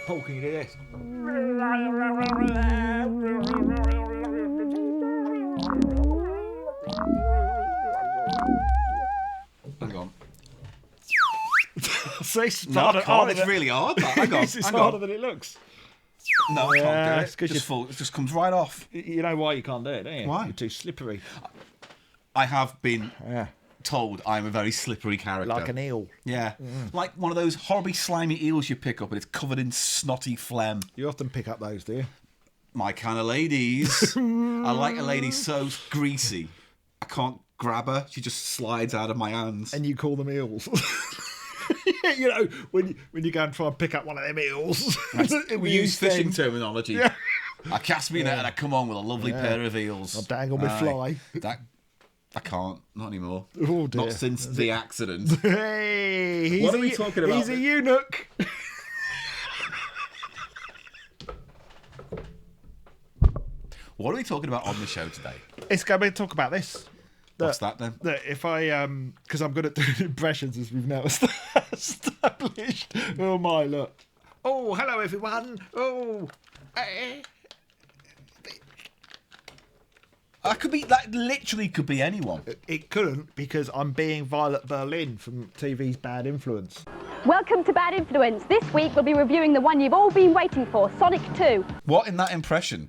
Paul, can you do this? Hang on. See, it's No, I can't. It's really hard. Hang on. It's harder than it looks. No, I can't do it's it. 'cause It just comes right off. You know why you can't do it, don't you? Why? You're too slippery. I have been Yeah. told I'm a very slippery character. Like an eel. Yeah. Like one of those horribly slimy eels you pick up and it's covered in snotty phlegm. You often pick up those, do you? My kind of ladies. I like a lady so greasy. I can't grab her. She just slides out of my hands. And you call them eels. You know, when you go and try and pick up one of them eels. We use fishing terminology. Yeah. I cast me net and I come on with a lovely pair of eels. I'll dangle my fly. I can't. Not anymore. Oh, dear. Not since the accident. Hey, he's What are we talking about? He's a eunuch. What are we talking about on the show today? It's going to talk about this. What's that then? That if I because I'm good at doing impressions, as we've now established. Oh my, look. Oh, hello everyone. Oh, That literally could be anyone. it couldn't, because I'm being Violet Berlin from TV's Bad Influence. Welcome to Bad Influence. This week we'll be reviewing the one you've all been waiting for, Sonic 2. What in that impression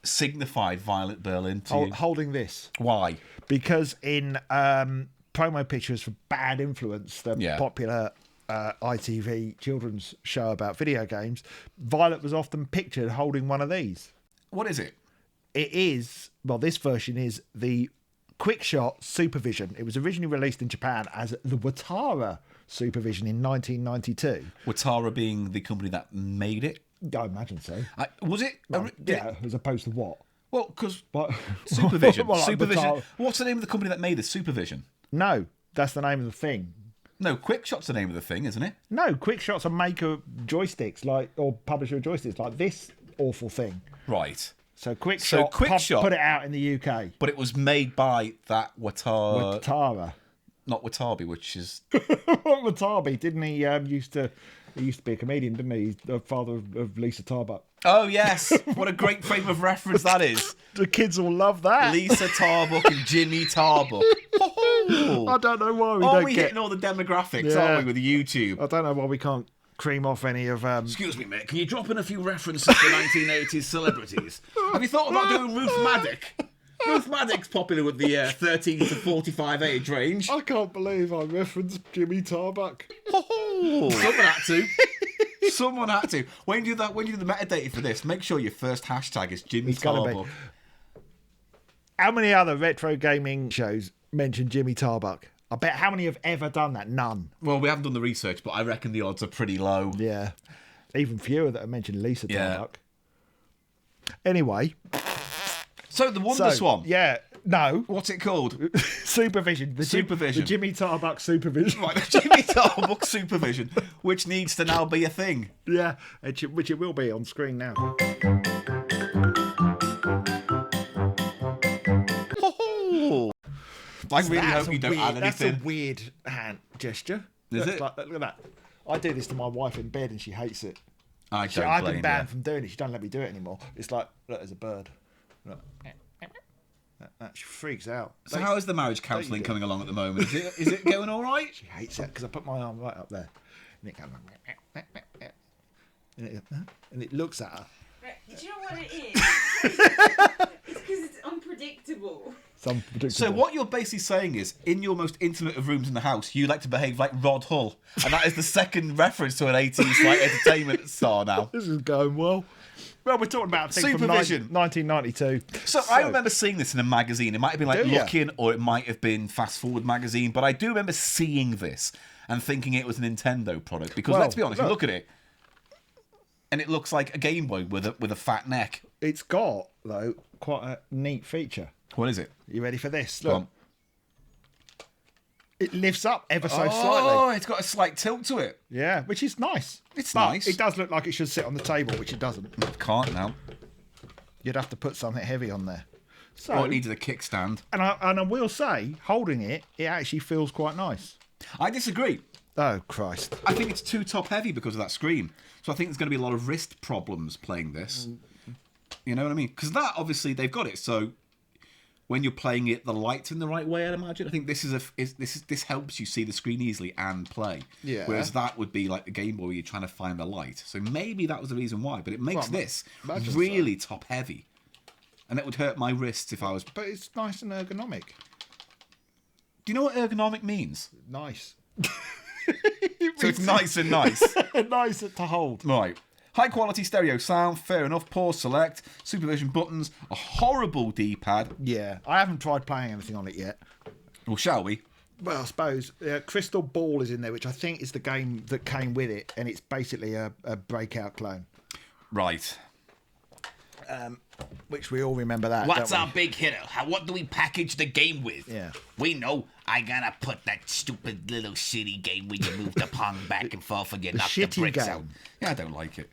signified Violet Berlin to you? Holding this. Why? Because in promo pictures for Bad Influence, the popular ITV children's show about video games, Violet was often pictured holding one of these. What is it? It is, well, this version is the Quickshot Supervision. It was originally released in Japan as the Watara Supervision in 1992. Watara being the company that made it? I imagine so. Was it? As opposed to what? Well, because What? Supervision. Well, like Supervision. Watara. What's the name of the company that made the Supervision? No, that's the name of the thing. No, Quickshot's the name of the thing, isn't it? No, Quickshot's a maker of joysticks, or publisher of joysticks, like this awful thing. Right. So Quickshot put it out in the UK. But it was made by that Watara. Not Watabi, which is... Watabi, didn't he? He used to be a comedian, didn't he? He's the father of Lisa Tarbuck. Oh, yes. What a great frame of reference that is. The kids will love that. Lisa Tarbuck and Jimmy Tarbuck. I don't know why we Are don't we get... hitting all the demographics, Yeah. aren't we, with YouTube? I don't know why we can't cream off any of... Excuse me, mate. Can you drop in a few references to 1980s celebrities? Have you thought about doing Ruth Maddock? Ruth Maddock's popular with the 13 to 45 age range. I can't believe I referenced Jimmy Tarbuck. Someone had to. Someone had to. When you do the metadata for this, make sure your first hashtag is Jimmy Tarbuck. How many other retro gaming shows mention Jimmy Tarbuck? I bet how many have ever done that? None. Well, we haven't done the research, but I reckon the odds are pretty low. Yeah. Even fewer that have mentioned Lisa Yeah. Tarbuck. Anyway. So the Wonder Swan. Yeah. No. What's it called? Supervision. Supervision. The Jimmy Tarbuck Supervision. Right, the Jimmy Tarbuck Supervision, which needs to now be a thing. Yeah. Which it will be on screen now. I really hope you don't add anything. That's a weird hand gesture. Is it? Look at that. I do this to my wife in bed and she hates it. I don't I've blame been banned you. from doing it. She doesn't let me do it anymore. It's like, look, there's a bird. Look. She freaks out. So how is the marriage counselling coming along at the moment? Is it going all right? She hates it because I put my arm right up there. And it goes... And it looks at her. Right, do you know what it is? It's because it's unpredictable. So what you're basically saying is, in your most intimate of rooms in the house, you like to behave like Rod Hull. And that is the second reference to an 80s like entertainment star now. This is going well. Well, we're talking about a thing Supervision. from 1992. So I remember seeing this in a magazine. It might have been like Do ya? Looking, or it might have been Fast Forward magazine. But I do remember seeing this and thinking it was a Nintendo product. Because Well, let's be honest, you look. look at it, and it looks like a Game Boy with a fat neck. It's got, though, quite a neat feature. What is it? You ready for this? Go Look. on. It lifts up ever so Oh, slightly. it's got a slight tilt to it. Yeah, which is nice. It's But nice. it does look like it should sit on the table, which it doesn't. Can't now. You'd have to put something heavy on there. So, Oh, it needed a kickstand. and I will say, holding it, it actually feels quite nice. I disagree. Oh, Christ. I think it's too top-heavy because of that screen. So I think there's going to be a lot of wrist problems playing this. You know what I mean? Because that, obviously, they've got it. So when you're playing it, the light's in the right way, I'd imagine. I think this helps you see the screen easily and play. Yeah. Whereas that would be like the Game Boy where you're trying to find the light. So maybe that was the reason why. But it makes this really top-heavy. And that would hurt my wrists if I was... But it's nice and ergonomic. Do you know what ergonomic means? Nice. So it's nice and nice. Nice to hold. Right. High quality stereo sound, fair enough. Pause select, supervision buttons, a horrible D-pad. Yeah, I haven't tried playing anything on it yet. Well, shall we? Well, I suppose Crystal Ball is in there, which I think is the game that came with it, and it's basically a Breakout clone. Right. Which we all remember that. What's our big hitter? What do we package the game with? Yeah. We know I gotta put that stupid little shitty game where you move the pong back and forth and you knock the shitty bricks game. out. Yeah, I don't like it.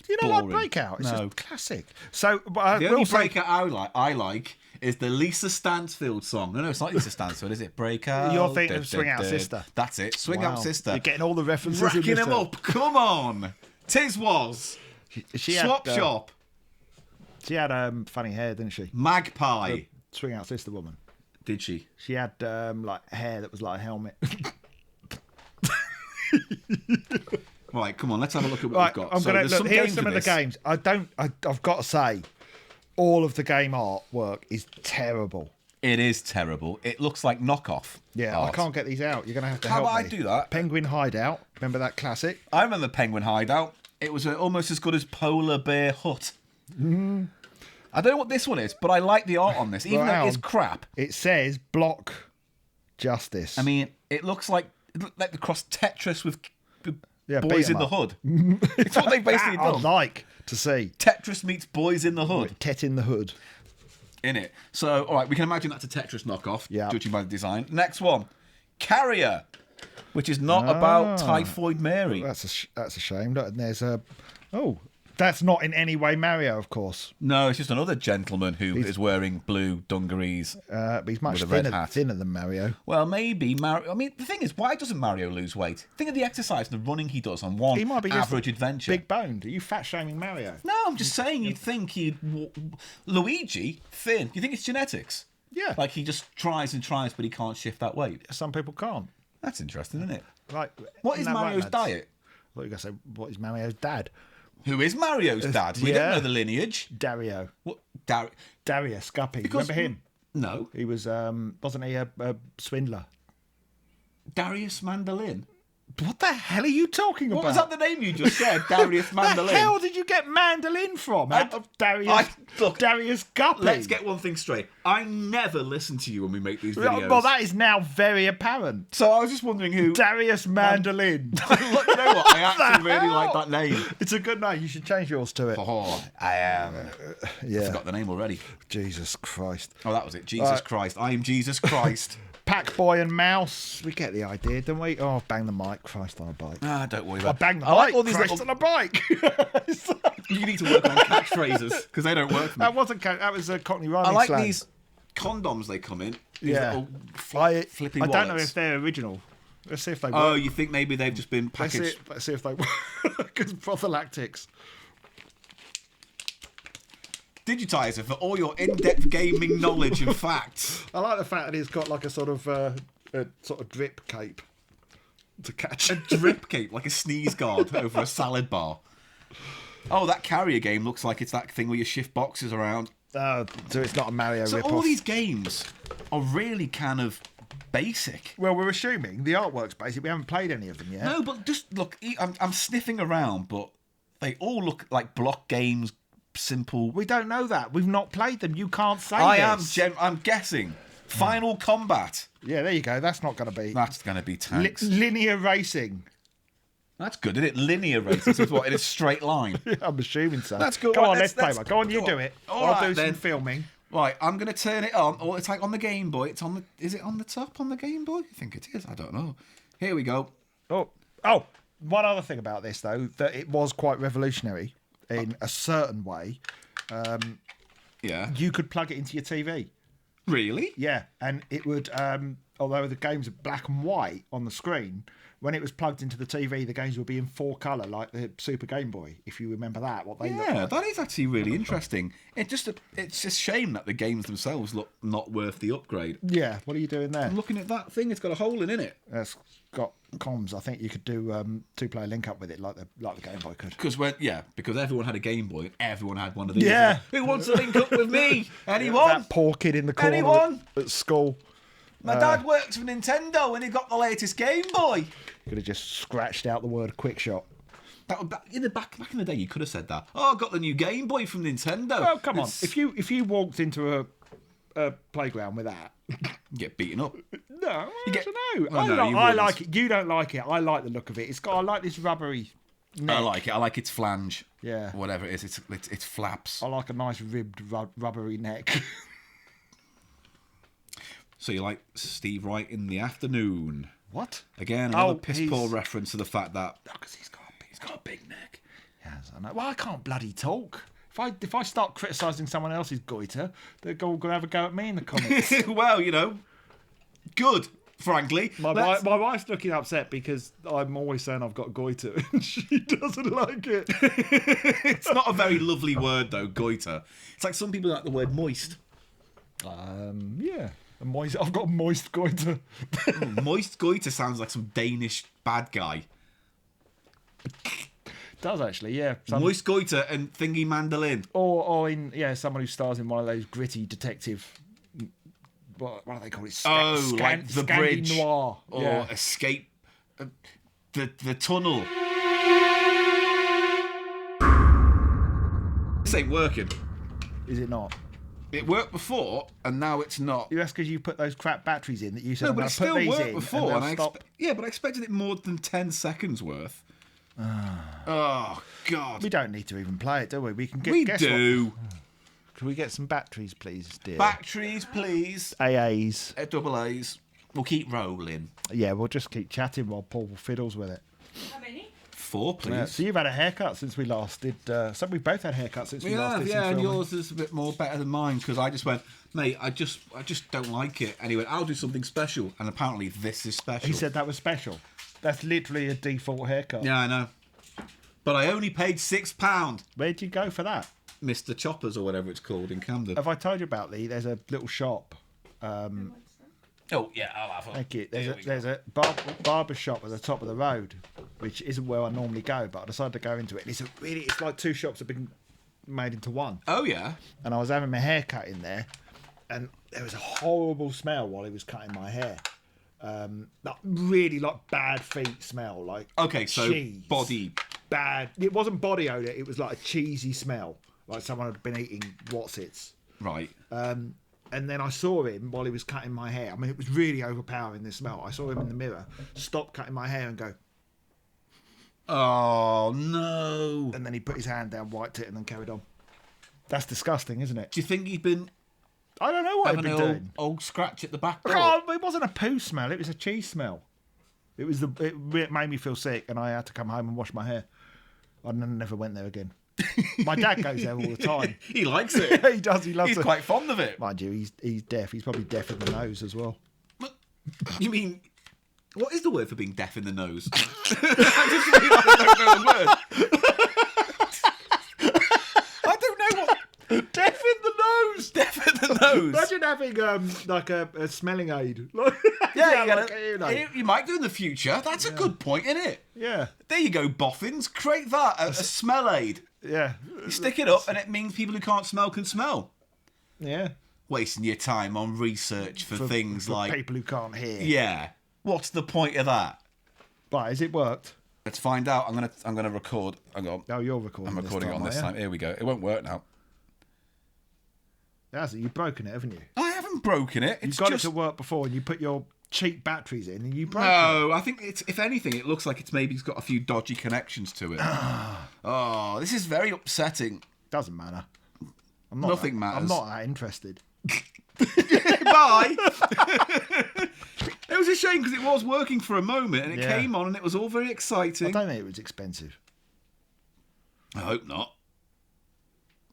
Do you not like Boring. Breakout? It's No. a classic. So The only Breakout I like is the Lisa Stansfield song. No, it's not Lisa Stansfield, is it? Breakout. You're thinking of Swing Out Sister. That's it. Swing Out Sister. You're getting all the references. Racking them up. Come on. Tis was. She Swap had, Shop. She had funny hair, didn't she? Magpie. The Swing Out Sister woman. Did she? She had like hair that was like a helmet. Right, come on, let's have a look at what we've got. I'm gonna look. Here's some of the this. games. I've got to say, all of the game artwork is terrible. It is terrible. It looks like knockoff. Yeah, art. I can't get these out. You're gonna have to How help about me. I do that? Penguin Hideout. Remember that classic? I remember Penguin Hideout. It was almost as good as Polar Bear Hut. Mm. I don't know what this one is, but I like the art on this, even though it's crap. It says Block Justice. I mean, it looks like the cross Tetris with Yeah, Boys beat 'em in the up. Hood. It's what they've basically I'd done. like to see Tetris meets Boys in the Hood. Tet in the Hood. In it. So, all right, we can imagine that's a Tetris knockoff, Yeah. judging by the design. Next one, Carrier, which is not about Typhoid Mary. That's a shame. And there's a that's not in any way Mario, of course. No, it's just another gentleman who is wearing blue dungarees. But he's much With a red hat. thinner than Mario. Well, maybe Mario. I mean, the thing is, why doesn't Mario lose weight? Think of the exercise and the running he does on one He might be just average adventure. big boned. Are you fat shaming Mario? No, I'm just saying. You'd think Luigi thin. You think it's genetics? Yeah. Like he just tries and tries, but he can't shift that weight. Some people can't. That's interesting, isn't it? Right. What is isn't that right, Mario's lads? diet? What are you gonna say? What is Mario's dad? Who is Mario's dad? We yeah. don't know the lineage. Dario. What? Darius Guppy. Because- Remember him? No. He was wasn't he a swindler? Darius Mandolin. What the hell are you talking about? What was that the name you just said? Darius Mandolin. The hell did you get mandolin from? Out of Darius Guppy. Let's get one thing straight. I never listen to you when we make these videos. Well, that is now very apparent. So I was just wondering who... Darius Mandolin. Look, you know what? I actually really like that name. It's a good name. You should change yours to it. Oh, I am. Yeah. I forgot the name already. Jesus Christ. Oh, that was it. Jesus Christ. I am Jesus Christ. Pack Boy and Mouse. We get the idea, don't we? Oh, bang the mic. Christ on a bike. Ah, don't worry I about it. bang the I like mic. all these Christ little... on a bike. You need to work on catchphrases because they don't work for me. That was a Cockney rhyming I like slang. these condoms they come in. These Yeah. little flippy I don't know wallets. if they're original. Let's see if they work. Oh, you think maybe they've just been Let's packaged? see if they work. Because prophylactics. Digitiser for all your in-depth gaming knowledge and facts. I like the fact that it's got like a sort of drip cape to catch. A drip cape, like a sneeze guard over a salad bar. Oh, that Carrier game looks like it's that thing where you shift boxes around. So it's not a Mario So rip-off. all these games are really kind of basic. Well, we're assuming the artwork's basic. We haven't played any of them yet. No, but just look, I'm sniffing around, but they all look like block games, simple. We don't know that. We've not played them. You can't say this. I'm guessing. Final Combat. Yeah, there you go. That's not going to be. That's going to be tanks. Linear racing. That's good, isn't it? Linear racing. So it's what, in a straight line. I'm assuming so. That's good. Go Right, on, let's play let's- one. Go on, you go do on. it. All I'll right, do some then. filming. Right, I'm going to turn it on. Or it's like on the Game Boy. It's on the... Is it on the top on the Game Boy? I think it is. I don't know. Here we go. Oh, one other thing about this, though, that it was quite revolutionary in a certain way. Yeah. You could plug it into your TV. Really? Yeah, and it would although the games are black and white on the screen, when it was plugged into the TV, the games would be in 4 colour, like the Super Game Boy, if you remember that, what they look like. That is actually really interesting. It's a shame that the games themselves look not worth the upgrade. Yeah, what are you doing there? I'm looking at that thing, it's got a hole in it. It's got comms. I think you could do 2-player link up with it like the Game Boy could. Because everyone had a Game Boy and everyone had one of these. Yeah. Who wants to link up with me? Anyone? That poor kid in the corner Anyone? at school. My dad works for Nintendo and he got the latest Game Boy. Could have just scratched out the word Quickshot. Back in the day, you could have said that. Oh, I got the new Game Boy from Nintendo. Well, come on. If you walked into a playground with that, get beaten up. No, I don't know. Oh, I like it. You don't like it. I like the look of it. I like this rubbery neck. I like it. I like its flange. Yeah. Whatever it is, it's flaps. I like a nice ribbed rubbery neck. So you like Steve Wright in the afternoon? What? Again, another piss poor reference to the fact that because he's got a big neck. Yes, I know. Well, I can't bloody talk. If I start criticising someone else's goiter, they're all going to have a go at me in the comments. Well, good. Frankly, my wife's looking upset because I'm always saying I've got goiter, and she doesn't like it. It's not a very lovely word though, goiter. It's like some people like the word moist. Yeah. Moist. I've got moist goiter. Moist goiter sounds like some Danish bad guy. Does actually, yeah. Moist goiter and thingy mandolin. Or in someone who stars in one of those gritty detective. What do they call it? Like The Bridge Noir. or Escape. The Tunnel. This ain't working. Is it not? It worked before, and now it's not. That's because you put those crap batteries in that you said. No, but it still worked before. And but I expected it more than 10 seconds worth. Oh God! We don't need to even play it, do we? We can get. We do. Can we get some batteries, please, dear? Batteries, please. AAs. Double A's. We'll keep rolling. Yeah, we'll just keep chatting while Paul fiddles with it. How many? 4, please. Yeah, so you've had a haircut since we last did. So we both had haircuts since we last did. Yeah, and yours is a bit more better than mine because I just went, mate, I just don't like it. And he went, I'll do something special, and apparently this is special. He said that was special. That's literally a default haircut. Yeah, I know. But I only paid £6. Where'd you go for that? Mr. Choppers or whatever it's called in Camden. Have I told you about there's a little shop. Oh yeah, I'll have one. Thank you. There's a barber shop at the top of the road, which isn't where I normally go, but I decided to go into it. And it's like 2 shops have been made into one. Oh yeah. And I was having my hair cut in there, and there was a horrible smell while he was cutting my hair. Really like bad feet smell, like cheese. Body bad. It wasn't body odor. It was like a cheesy smell, like someone had been eating Whatsits. Right. And then I saw him while he was cutting my hair. I mean, it was really overpowering, this smell. I saw him in the mirror, stop cutting my hair and go, oh, no. And then he put his hand down, wiped it, and then carried on. That's disgusting, isn't it? Do you think he'd been... I don't know what he'd been doing. Old scratch at the back door? Oh, it wasn't a poo smell. It was a cheese smell. It made me feel sick, and I had to come home and wash my hair. I never went there again. My dad goes there all the time. He likes it. He does. He loves it. He's quite fond of it. Mind you, he's deaf. He's probably deaf in the nose as well. You mean, what is the word for being deaf in the nose? I don't know the word. I don't know what. Deaf in the nose. Deaf in the nose. Imagine having like a smelling aid. You might do in the future. That's a good point, isn't it? Yeah. There you go, boffins. Create that a smell aid. Yeah. You stick it up, and it means people who can't smell can smell. Yeah. Wasting your time on research for things like people who can't hear. Yeah. What's the point of that? But has it worked? Let's find out. I'm gonna record. Hang on. Oh, you're recording. I'm recording it on this time. Here we go. It won't work now. That's it. You've broken it, haven't you? I haven't broken it. You've got it to work before, and you put your cheap batteries in, and you broke it. No, I think it's. If anything, it looks like it's maybe got a few dodgy connections to it. Oh, this is very upsetting. Doesn't matter. Nothing matters. I'm not that interested. Bye. It was a shame because it was working for a moment, and it came on, and it was all very exciting. I don't think it was expensive. I hope not.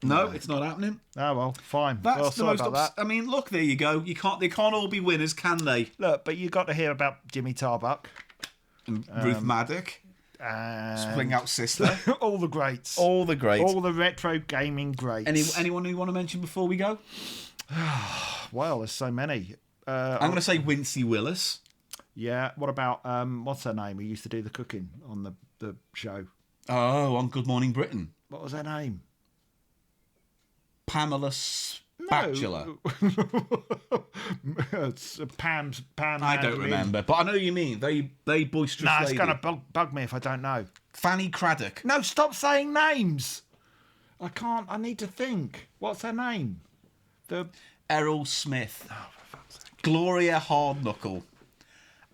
No, it's not happening. Oh well, fine. That's well, the sorry most. about that. I mean, look, there you go. They can't all be winners, can they? Look, but you got to hear about Jimmy Tarbuck And Ruth Maddock, and Spring Out Sister, all the greats, all the greats, all the retro gaming greats. Anyone who you want to mention before we go? Well, there's so many. I'm going to say Wincy Willis. Yeah. What about what's her name? Who used to do the cooking on the show? Oh, on Good Morning Britain. What was her name? Pamela Spatula. It's Pam. I don't remember, but I know what you mean. They boisterous. No, it's lady. going to bug me if I don't know. Fanny Craddock. No, stop saying names. I can't. I need to think. What's her name? Errol Smith. Oh, for fuck's sake. Gloria Hardknuckle.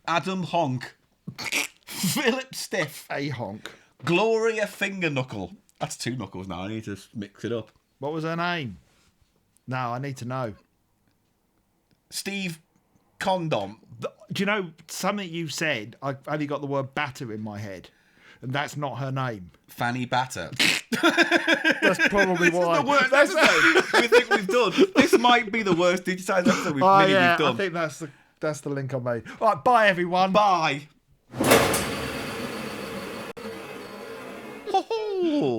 Adam Honk. Philip Stiff. A honk. Gloria Fingerknuckle. That's 2 knuckles now. I need to mix it up. What was her name? No, I need to know. Steve Condom. Do you know something you said? I've only got the word batter in my head, and that's not her name. Fanny Batter. That's probably why. The worst episode we think we've done. This might be the worst Digitiser episode we've done. I think that's the link I made. All right, bye everyone. Bye.